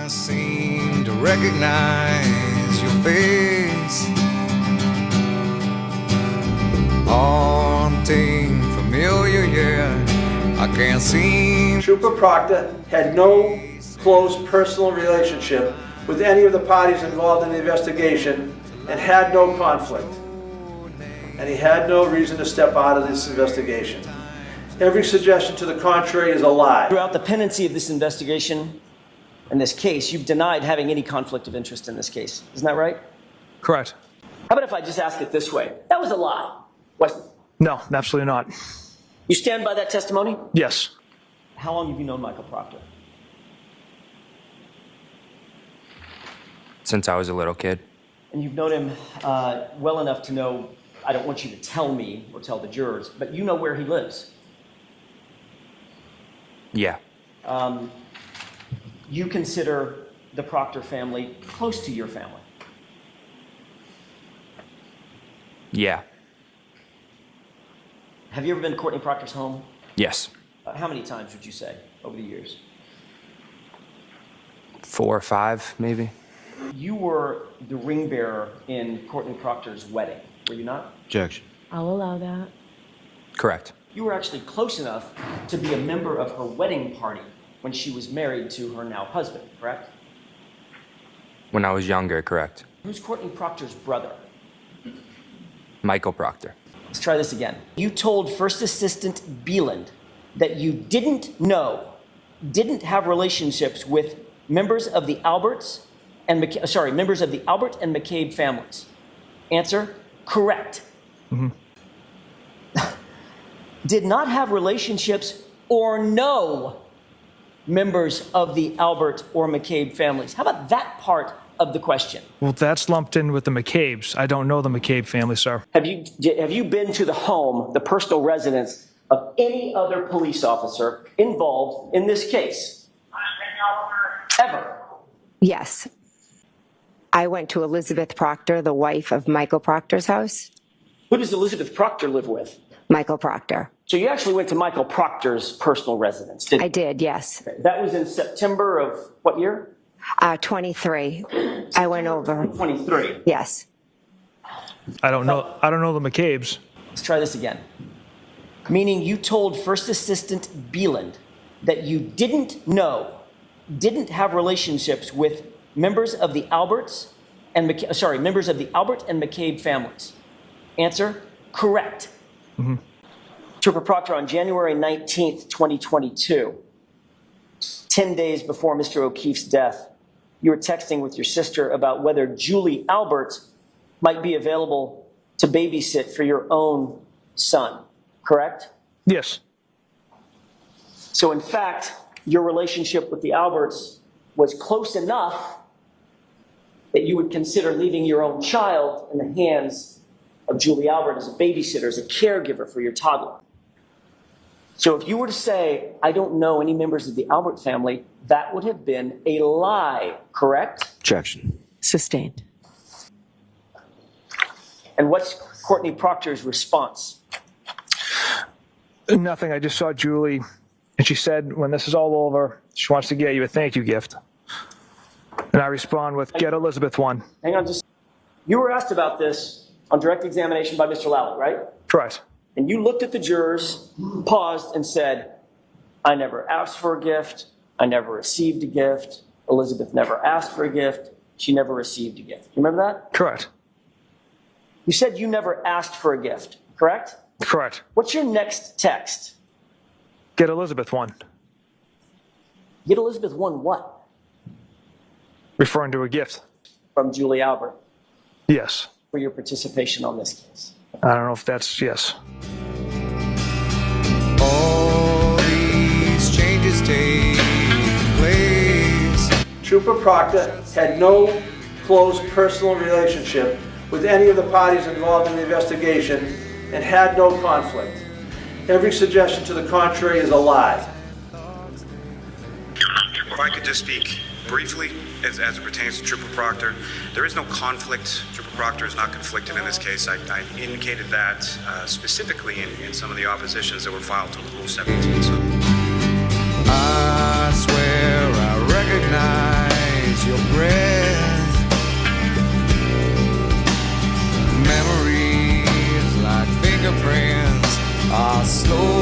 can't seem to recognize your face. Haunting, familiar, yeah. I can't seem. Trooper Proctor had no close personal relationship with any of the parties involved in the investigation and had no conflict. And he had no reason to step out of this investigation. Every suggestion to the contrary is a lie. Throughout the pendency of this investigation and this case, you've denied having any conflict of interest in this case. Isn't that right? Correct. How about if I just ask it this way? That was a lie, wasn't it? No, absolutely not. You stand by that testimony? Yes. How long have you known Michael Proctor? Since I was a little kid. And you've known him well enough to know, I don't want you to tell me or tell the jurors, but you know where he lives. Yeah. You consider the Proctor family close to your family? Yeah. Have you ever been to Courtney Proctor's home? Yes. How many times would you say over the years? 4 or 5, maybe. You were the ring bearer in Courtney Proctor's wedding, were you not? Objection. I'll allow that. Correct. You were actually close enough to be a member of her wedding party when she was married to her now husband, correct? When I was younger, correct. Who's Courtney Proctor's brother? Michael Proctor. Let's try this again. You told First Assistant Beeland that you didn't have relationships with members of the Alberts and members of the Albert and McCabe families. Answer, correct. Mm-hmm. Did not have relationships or know members of the Albert or McCabe families. How about that part of the question? Well, that's lumped in with the McCabes. I don't know the McCabe family, sir. Have you been to the home, the personal residence of any other police officer involved in this case? Ever? Yes. I went to Elizabeth Proctor, the wife of Michael Proctor's house. Who does Elizabeth Proctor live with? Michael Proctor. So you actually went to Michael Proctor's personal residence, didn't you? I did, yes. Okay. That was in September of what year? 23. I went over. 23. Yes. I don't know the McCabes. Let's try this again. Meaning you told First Assistant Beeland that you didn't have relationships with members of the Alberts and members of the Albert and McCabe families. Answer, correct. Mm-hmm. Trooper Proctor, on January 19th, 2022, 10 days before Mr. O'Keefe's death, you were texting with your sister about whether Julie Albert might be available to babysit for your own son, correct? Yes. So in fact, your relationship with the Alberts was close enough that you would consider leaving your own child in the hands of Julie Albert as a babysitter, as a caregiver for your toddler. So if you were to say, I don't know any members of the Albert family, that would have been a lie, correct? Objection. Sustained. And what's Courtney Proctor's response? Nothing. I just saw Julie, and she said, when this is all over, she wants to get you a thank you gift. And I respond with, get Elizabeth one. Hang on, you were asked about this on direct examination by Mr. Lally, right? Correct. And you looked at the jurors, paused, and said, I never asked for a gift. I never received a gift. Elizabeth never asked for a gift. She never received a gift. You remember that? Correct. You said you never asked for a gift, correct? Correct. What's your next text? Get Elizabeth one. Get Elizabeth one what? Referring to a gift. From Julie Albert. Yes. For your participation on this case. I don't know if that's yes. All these changes take place. Trooper Proctor had no close personal relationship with any of the parties involved in the investigation and had no conflict. Every suggestion to the contrary is a lie. If I could just speak briefly as it pertains to Trooper Proctor, there is no conflict. Trooper Proctor is not conflicted in this case. I indicated that specifically in some of the oppositions that were filed to Rule 17. So. I swear I recognize slow